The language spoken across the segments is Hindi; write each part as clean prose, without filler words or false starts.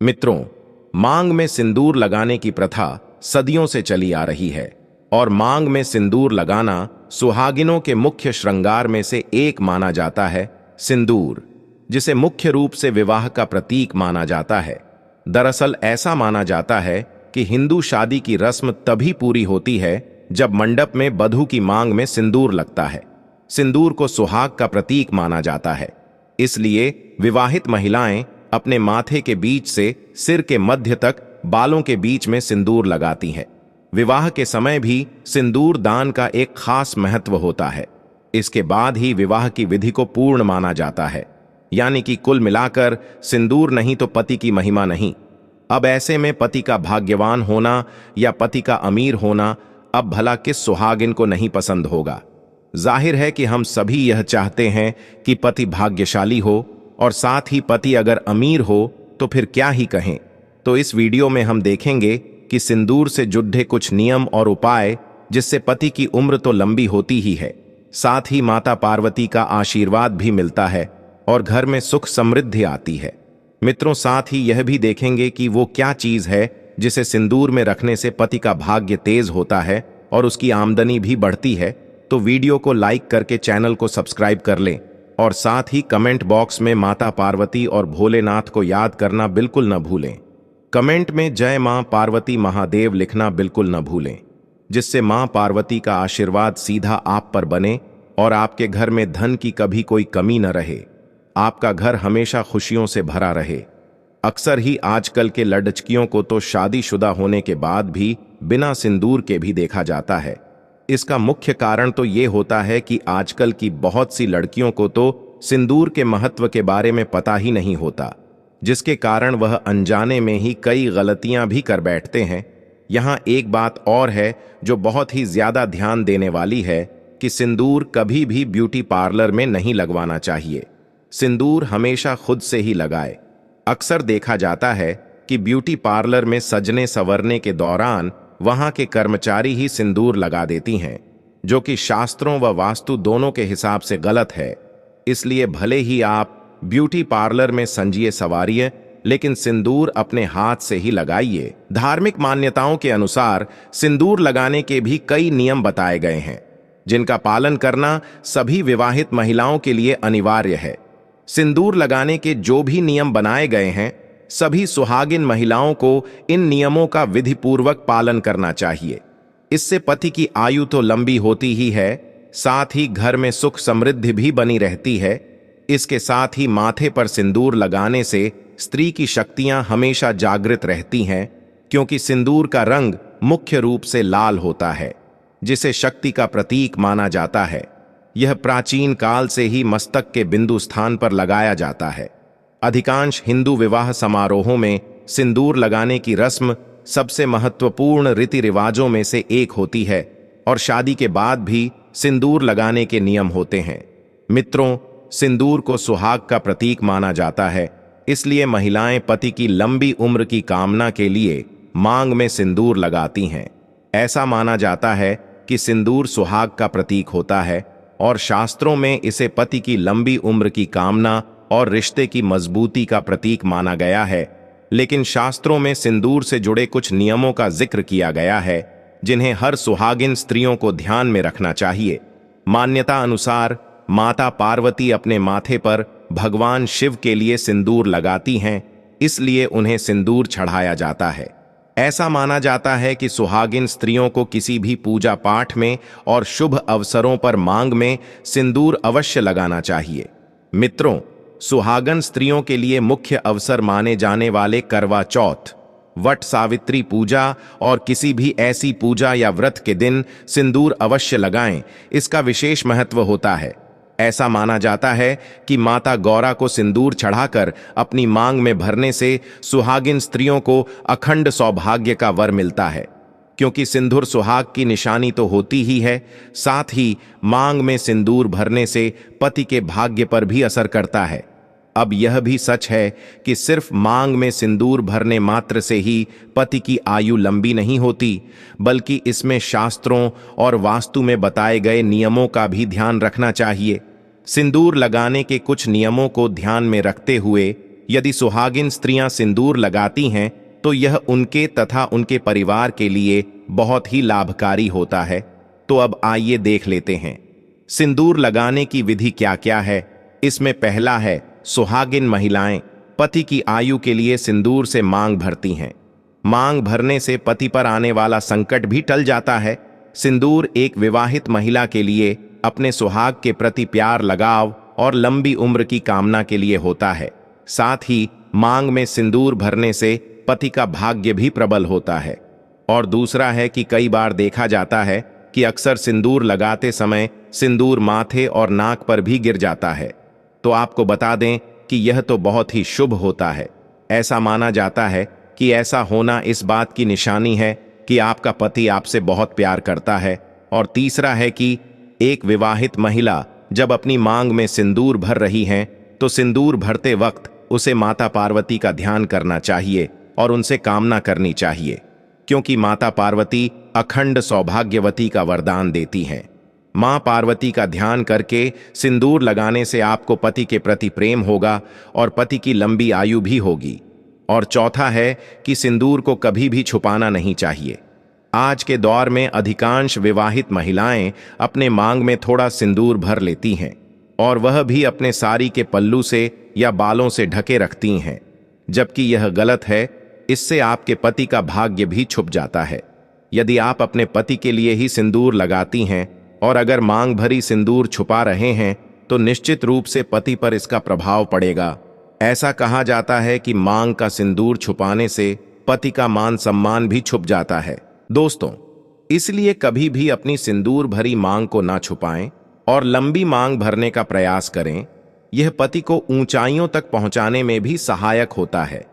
मित्रों, मांग में सिंदूर लगाने की प्रथा सदियों से चली आ रही है और मांग में सिंदूर लगाना सुहागिनों के मुख्य श्रृंगार में से एक माना जाता है। सिंदूर, जिसे मुख्य रूप से विवाह का प्रतीक माना जाता है। दरअसल ऐसा माना जाता है कि हिंदू शादी की रस्म तभी पूरी होती है जब मंडप में वधू की मांग में सिंदूर लगता है। सिंदूर को सुहाग का प्रतीक माना जाता है, इसलिए विवाहित महिलाएं अपने माथे के बीच से सिर के मध्य तक बालों के बीच में सिंदूर लगाती हैं। विवाह के समय भी सिंदूर दान का एक खास महत्व होता है। इसके बाद ही विवाह की विधि को पूर्ण माना जाता है, यानी कि कुल मिलाकर सिंदूर नहीं तो पति की महिमा नहीं। अब ऐसे में पति का भाग्यवान होना या पति का अमीर होना अब भला किस सुहागिन को नहीं पसंद होगा। जाहिर है कि हम सभी यह चाहते हैं कि पति भाग्यशाली हो, और साथ ही पति अगर अमीर हो तो फिर क्या ही कहें। तो इस वीडियो में हम देखेंगे कि सिंदूर से जुड़े कुछ नियम और उपाय जिससे पति की उम्र तो लंबी होती ही है, साथ ही माता पार्वती का आशीर्वाद भी मिलता है और घर में सुख समृद्धि आती है। मित्रों, साथ ही यह भी देखेंगे कि वो क्या चीज है जिसे सिंदूर में रखने से पति का भाग्य तेज होता है और उसकी आमदनी भी बढ़ती है। तो वीडियो को लाइक करके चैनल को सब्सक्राइब कर लें और साथ ही कमेंट बॉक्स में माता पार्वती और भोलेनाथ को याद करना बिल्कुल न भूलें। कमेंट में जय मां पार्वती महादेव लिखना बिल्कुल न भूलें, जिससे मां पार्वती का आशीर्वाद सीधा आप पर बने और आपके घर में धन की कभी कोई कमी न रहे। आपका घर हमेशा खुशियों से भरा रहे। अक्सर ही आजकल के लड़कियों को तो शादीशुदा होने के बाद भी बिना सिंदूर के भी देखा जाता है। इसका मुख्य कारण तो ये होता है कि आजकल की बहुत सी लड़कियों को तो सिंदूर के महत्व के बारे में पता ही नहीं होता, जिसके कारण वह अनजाने में ही कई गलतियां भी कर बैठते हैं। यहाँ एक बात और है जो बहुत ही ज्यादा ध्यान देने वाली है कि सिंदूर कभी भी ब्यूटी पार्लर में नहीं लगवाना चाहिए। सिंदूर हमेशा खुद से ही लगाए। अक्सर देखा जाता है कि ब्यूटी पार्लर में सजने संवरने के दौरान वहां के कर्मचारी ही सिंदूर लगा देती हैं, जो कि शास्त्रों व वास्तु दोनों के हिसाब से गलत है। इसलिए भले ही आप ब्यूटी पार्लर में संजिए संवारिए, लेकिन सिंदूर अपने हाथ से ही लगाइए। धार्मिक मान्यताओं के अनुसार सिंदूर लगाने के भी कई नियम बताए गए हैं, जिनका पालन करना सभी विवाहित महिलाओं के लिए अनिवार्य है। सिंदूर लगाने के जो भी नियम बनाए गए हैं, सभी सुहागिन महिलाओं को इन नियमों का विधिपूर्वक पालन करना चाहिए। इससे पति की आयु तो लंबी होती ही है, साथ ही घर में सुख समृद्धि भी बनी रहती है। इसके साथ ही माथे पर सिंदूर लगाने से स्त्री की शक्तियां हमेशा जागृत रहती हैं, क्योंकि सिंदूर का रंग मुख्य रूप से लाल होता है, जिसे शक्ति का प्रतीक माना जाता है। यह प्राचीन काल से ही मस्तक के बिंदु स्थान पर लगाया जाता है। अधिकांश हिंदू विवाह समारोहों में सिंदूर लगाने की रस्म सबसे महत्वपूर्ण रीति रिवाजों में से एक होती है और शादी के बाद भी सिंदूर लगाने के नियम होते हैं। मित्रों, सिंदूर को सुहाग का प्रतीक माना जाता है, इसलिए महिलाएं पति की लंबी उम्र की कामना के लिए मांग में सिंदूर लगाती हैं। ऐसा माना जाता है कि सिंदूर सुहाग का प्रतीक होता है और शास्त्रों में इसे पति की लंबी उम्र की कामना और रिश्ते की मजबूती का प्रतीक माना गया है। लेकिन शास्त्रों में सिंदूर से जुड़े कुछ नियमों का जिक्र किया गया है, जिन्हें हर सुहागिन स्त्रियों को ध्यान में रखना चाहिए। मान्यता अनुसार माता पार्वती अपने माथे पर भगवान शिव के लिए सिंदूर लगाती हैं, इसलिए उन्हें सिंदूर चढ़ाया जाता है। ऐसा माना जाता है कि सुहागिन स्त्रियों को किसी भी पूजा पाठ में और शुभ अवसरों पर मांग में सिंदूर अवश्य लगाना चाहिए। मित्रों, सुहागन स्त्रियों के लिए मुख्य अवसर माने जाने वाले करवा चौथ, वट सावित्री पूजा और किसी भी ऐसी पूजा या व्रत के दिन सिंदूर अवश्य लगाएं। इसका विशेष महत्व होता है। ऐसा माना जाता है कि माता गौरा को सिंदूर चढ़ाकर अपनी मांग में भरने से सुहागिन स्त्रियों को अखंड सौभाग्य का वर मिलता है, क्योंकि सिंदूर सुहाग की निशानी तो होती ही है, साथ ही मांग में सिंदूर भरने से पति के भाग्य पर भी असर करता है। अब यह भी सच है कि सिर्फ मांग में सिंदूर भरने मात्र से ही पति की आयु लंबी नहीं होती, बल्कि इसमें शास्त्रों और वास्तु में बताए गए नियमों का भी ध्यान रखना चाहिए। सिंदूर लगाने के कुछ नियमों को ध्यान में रखते हुए यदि सुहागिन स्त्रियां सिंदूर लगाती हैं तो यह उनके तथा उनके परिवार के लिए बहुत ही लाभकारी होता है। तो अब आइए देख लेते हैं सिंदूर लगाने की विधि क्या क्या है। इसमें पहला है, सुहागिन महिलाएं पति की आयु के लिए सिंदूर से मांग भरती हैं। मांग भरने से पति पर आने वाला संकट भी टल जाता है। सिंदूर एक विवाहित महिला के लिए अपने सुहाग के प्रति प्यार, लगाव और लंबी उम्र की कामना के लिए होता है। साथ ही मांग में सिंदूर भरने से पति का भाग्य भी प्रबल होता है। और दूसरा है कि कई बार देखा जाता है कि अक्सर सिंदूर लगाते समय सिंदूर माथे और नाक पर भी गिर जाता है। तो आपको बता दें कि यह तो बहुत ही शुभ होता है। ऐसा माना जाता है कि ऐसा होना इस बात की निशानी है कि आपका पति आपसे बहुत प्यार करता है। और तीसरा है कि एक विवाहित महिला जब अपनी मांग में सिंदूर भर रही है तो सिंदूर भरते वक्त उसे माता पार्वती का ध्यान करना चाहिए और उनसे कामना करनी चाहिए, क्योंकि माता पार्वती अखंड सौभाग्यवती का वरदान देती हैं। मां पार्वती का ध्यान करके सिंदूर लगाने से आपको पति के प्रति प्रेम होगा और पति की लंबी आयु भी होगी। और चौथा है कि सिंदूर को कभी भी छुपाना नहीं चाहिए। आज के दौर में अधिकांश विवाहित महिलाएं अपने मांग में थोड़ा सिंदूर भर लेती हैं और वह भी अपने साड़ी के पल्लू से या बालों से ढके रखती हैं, जबकि यह गलत है। इससे आपके पति का भाग्य भी छुप जाता है। यदि आप अपने पति के लिए ही सिंदूर लगाती हैं और अगर मांग भरी सिंदूर छुपा रहे हैं तो निश्चित रूप से पति पर इसका प्रभाव पड़ेगा। ऐसा कहा जाता है कि मांग का सिंदूर छुपाने से पति का मान सम्मान भी छुप जाता है। दोस्तों, इसलिए कभी भी अपनी सिंदूर भरी मांग को ना छुपाएं और लंबी मांग भरने का प्रयास करें। यह पति को ऊंचाइयों तक पहुंचाने में भी सहायक होता है।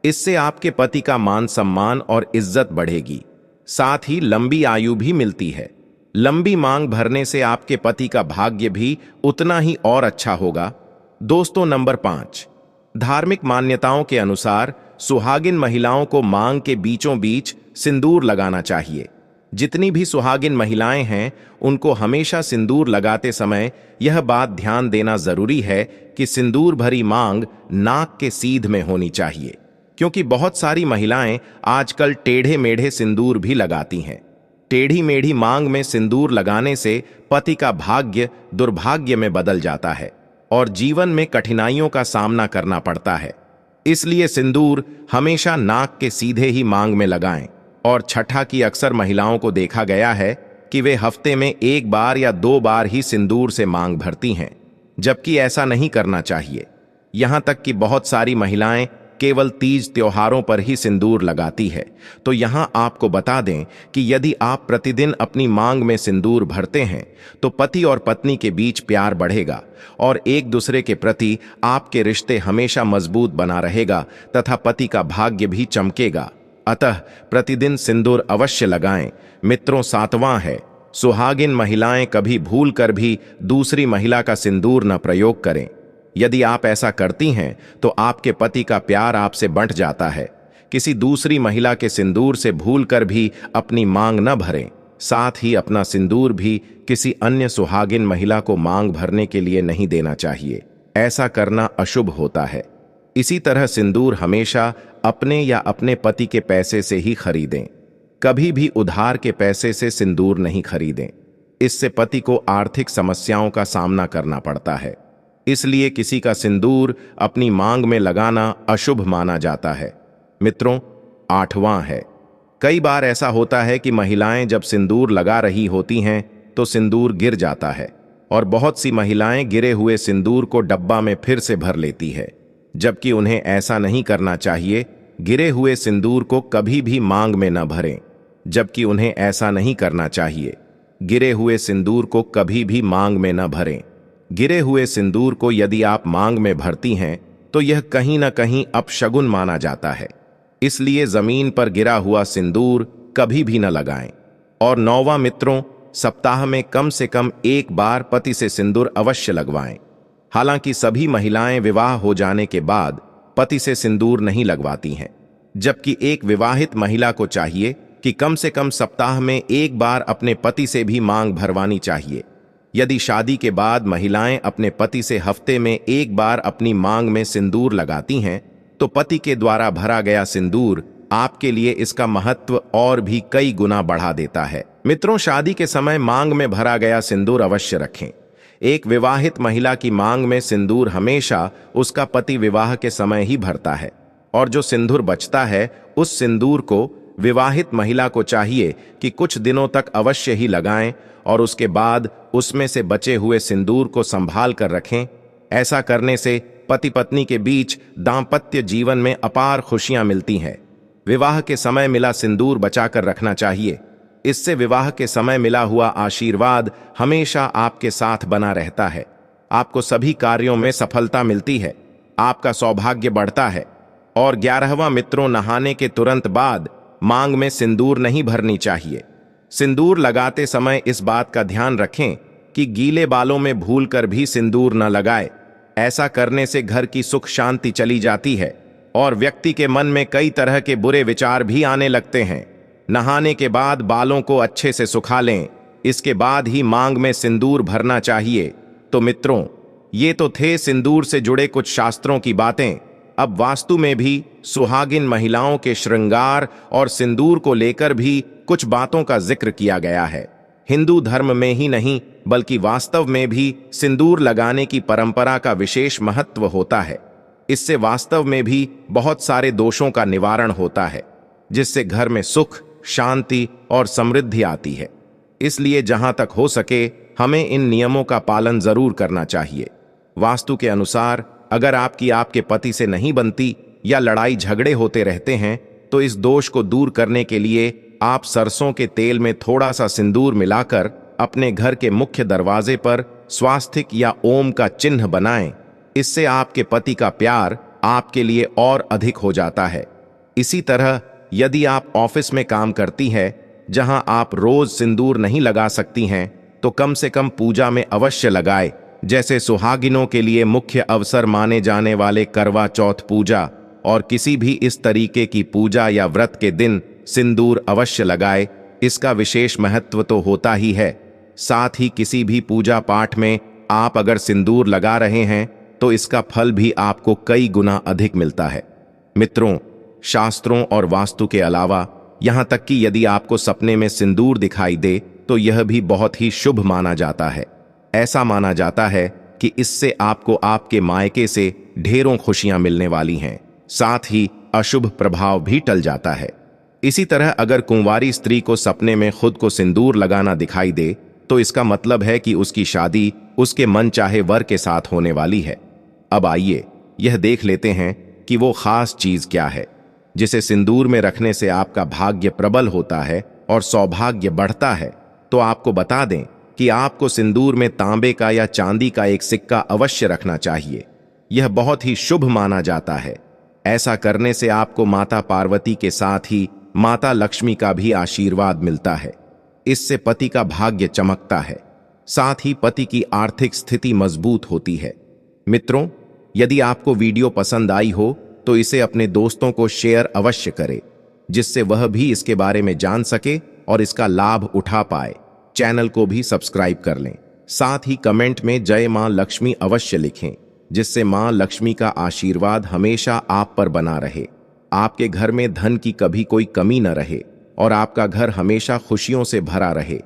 इससे आपके पति का मान सम्मान और इज्जत बढ़ेगी, साथ ही लंबी आयु भी मिलती है। लंबी मांग भरने से आपके पति का भाग्य भी उतना ही और अच्छा होगा। दोस्तों, नंबर 5, धार्मिक मान्यताओं के अनुसार सुहागिन महिलाओं को मांग के बीचों बीच सिंदूर लगाना चाहिए। जितनी भी सुहागिन महिलाएं हैं उनको हमेशा सिंदूर लगाते समय यह बात ध्यान देना जरूरी है कि सिंदूर भरी मांग नाक के सीध में होनी चाहिए, क्योंकि बहुत सारी महिलाएं आजकल टेढ़े मेढ़े सिंदूर भी लगाती हैं। टेढ़ी मेढ़ी मांग में सिंदूर लगाने से पति का भाग्य दुर्भाग्य में बदल जाता है और जीवन में कठिनाइयों का सामना करना पड़ता है। इसलिए सिंदूर हमेशा नाक के सीधे ही मांग में लगाएं। और छठा कि अक्सर महिलाओं को देखा गया है कि वे हफ्ते में 1 बार या 2 बार ही सिंदूर से मांग भरती हैं, जबकि ऐसा नहीं करना चाहिए। यहां तक कि बहुत सारी महिलाएं केवल तीज त्योहारों पर ही सिंदूर लगाती है। तो यहां आपको बता दें कि यदि आप प्रतिदिन अपनी मांग में सिंदूर भरते हैं तो पति और पत्नी के बीच प्यार बढ़ेगा और एक दूसरे के प्रति आपके रिश्ते हमेशा मजबूत बना रहेगा तथा पति का भाग्य भी चमकेगा। अतः प्रतिदिन सिंदूर अवश्य लगाएं। मित्रों, 7वां है, सुहागिन महिलाएं कभी भूल कर भी दूसरी महिला का सिंदूर न प्रयोग करें। यदि आप ऐसा करती हैं तो आपके पति का प्यार आपसे बंट जाता है। किसी दूसरी महिला के सिंदूर से भूल कर भी अपनी मांग न भरें। साथ ही अपना सिंदूर भी किसी अन्य सुहागिन महिला को मांग भरने के लिए नहीं देना चाहिए। ऐसा करना अशुभ होता है। इसी तरह सिंदूर हमेशा अपने या अपने पति के पैसे से ही खरीदें। कभी भी उधार के पैसे से सिंदूर नहीं खरीदें। इससे पति को आर्थिक समस्याओं का सामना करना पड़ता है। इसलिए किसी का सिंदूर अपनी मांग में लगाना अशुभ माना जाता है। मित्रों, 8वां है, कई बार ऐसा होता है कि महिलाएं जब सिंदूर लगा रही होती हैं तो सिंदूर गिर जाता है और बहुत सी महिलाएं गिरे हुए सिंदूर को डब्बा में फिर से भर लेती है, जबकि उन्हें ऐसा नहीं करना चाहिए। गिरे हुए सिंदूर को कभी भी मांग में न भरें, जबकि उन्हें ऐसा नहीं करना चाहिए। गिरे हुए सिंदूर को कभी भी मांग में न भरें। गिरे हुए सिंदूर को यदि आप मांग में भरती हैं तो यह कहीं न कहीं अपशगुन माना जाता है। इसलिए जमीन पर गिरा हुआ सिंदूर कभी भी न लगाएं। और 9वां मित्रों, सप्ताह में कम से कम 1 बार पति से सिंदूर अवश्य लगवाएं। हालांकि सभी महिलाएं विवाह हो जाने के बाद पति से सिंदूर नहीं लगवाती हैं, जबकि एक विवाहित महिला को चाहिए कि कम से कम सप्ताह में 1 बार अपने पति से भी मांग भरवानी चाहिए। यदि शादी के बाद महिलाएं अपने पति से हफ्ते में एक बार अपनी मांग में सिंदूर लगाती हैं, तो पति के द्वारा भरा गया सिंदूर आपके लिए इसका महत्व और भी कई गुना बढ़ा देता है। मित्रों, शादी के समय मांग में भरा गया सिंदूर अवश्य रखें। एक विवाहित महिला की मांग में सिंदूर हमेशा उसका पति विवाह के समय ही भरता है, और जो सिंदूर बचता है उस सिंदूर को विवाहित महिला को चाहिए कि कुछ दिनों तक अवश्य ही लगाएं और उसके बाद उसमें से बचे हुए सिंदूर को संभाल कर रखें। ऐसा करने से पति पत्नी के बीच दाम्पत्य जीवन में अपार खुशियां मिलती हैं। विवाह के समय मिला सिंदूर बचाकर रखना चाहिए। इससे विवाह के समय मिला हुआ आशीर्वाद हमेशा आपके साथ बना रहता है। आपको सभी कार्यों में सफलता मिलती है, आपका सौभाग्य बढ़ता है। और 11वां मित्रों, नहाने के तुरंत बाद मांग में सिंदूर नहीं भरनी चाहिए। सिंदूर लगाते समय इस बात का ध्यान रखें कि गीले बालों में भूलकर भी सिंदूर न लगाए। ऐसा करने से घर की सुख शांति चली जाती है और व्यक्ति के मन में कई तरह के बुरे विचार भी आने लगते हैं। नहाने के बाद बालों को अच्छे से सुखा लें, इसके बाद ही मांग में सिंदूर भरना चाहिए। तो मित्रों, ये तो थे सिंदूर से जुड़े कुछ शास्त्रों की बातें। अब वास्तु में भी सुहागिन महिलाओं के श्रृंगार और सिंदूर को लेकर भी कुछ बातों का जिक्र किया गया है। हिंदू धर्म में ही नहीं बल्कि वास्तव में भी सिंदूर लगाने की परंपरा का विशेष महत्व होता है। इससे वास्तव में भी बहुत सारे दोषों का निवारण होता है, जिससे घर में सुख, शांति और समृद्धि आती है। इसलिए जहां तक हो सके हमें इन नियमों का पालन जरूर करना चाहिए। वास्तु के अनुसार अगर आपके पति से नहीं बनती या लड़ाई झगड़े होते रहते हैं, तो इस दोष को दूर करने के लिए आप सरसों के तेल में थोड़ा सा सिंदूर मिलाकर अपने घर के मुख्य दरवाजे पर स्वास्तिक या ओम का चिन्ह बनाएं। इससे आपके पति का प्यार आपके लिए और अधिक हो जाता है। इसी तरह यदि आप ऑफिस में काम करती हैं, जहां आप रोज सिंदूर नहीं लगा सकती हैं, तो कम से कम पूजा में अवश्य लगाएं। जैसे सुहागिनों के लिए मुख्य अवसर माने जाने वाले करवा चौथ पूजा और किसी भी इस तरीके की पूजा या व्रत के दिन सिंदूर अवश्य लगाए। इसका विशेष महत्व तो होता ही है। साथ ही किसी भी पूजा पाठ में आप अगर सिंदूर लगा रहे हैं तो इसका फल भी आपको कई गुना अधिक मिलता है। मित्रों, शास्त्रों और वास्तु के अलावा यहां तक कि यदि आपको सपने में सिंदूर दिखाई दे तो यह भी बहुत ही शुभ माना जाता है। ऐसा माना जाता है कि इससे आपको आपके मायके से ढेरों खुशियां मिलने वाली हैं, साथ ही अशुभ प्रभाव भी टल जाता है। इसी तरह अगर कुंवारी स्त्री को सपने में खुद को सिंदूर लगाना दिखाई दे तो इसका मतलब है कि उसकी शादी उसके मन चाहे वर के साथ होने वाली है। अब आइए यह देख लेते हैं कि वो खास चीज क्या है जिसे सिंदूर में रखने से आपका भाग्य प्रबल होता है और सौभाग्य बढ़ता है। तो आपको बता दें कि आपको सिंदूर में तांबे का या चांदी का एक सिक्का अवश्य रखना चाहिए। यह बहुत ही शुभ माना जाता है। ऐसा करने से आपको माता पार्वती के साथ ही माता लक्ष्मी का भी आशीर्वाद मिलता है। इससे पति का भाग्य चमकता है, साथ ही पति की आर्थिक स्थिति मजबूत होती है। मित्रों, यदि आपको वीडियो पसंद आई हो तो इसे अपने दोस्तों को शेयर अवश्य करें, जिससे वह भी इसके बारे में जान सके और इसका लाभ उठा पाए। चैनल को भी सब्सक्राइब कर लें। साथ ही कमेंट में जय मां लक्ष्मी अवश्य लिखें, जिससे मां लक्ष्मी का आशीर्वाद हमेशा आप पर बना रहे, आपके घर में धन की कभी कोई कमी न रहे और आपका घर हमेशा खुशियों से भरा रहे।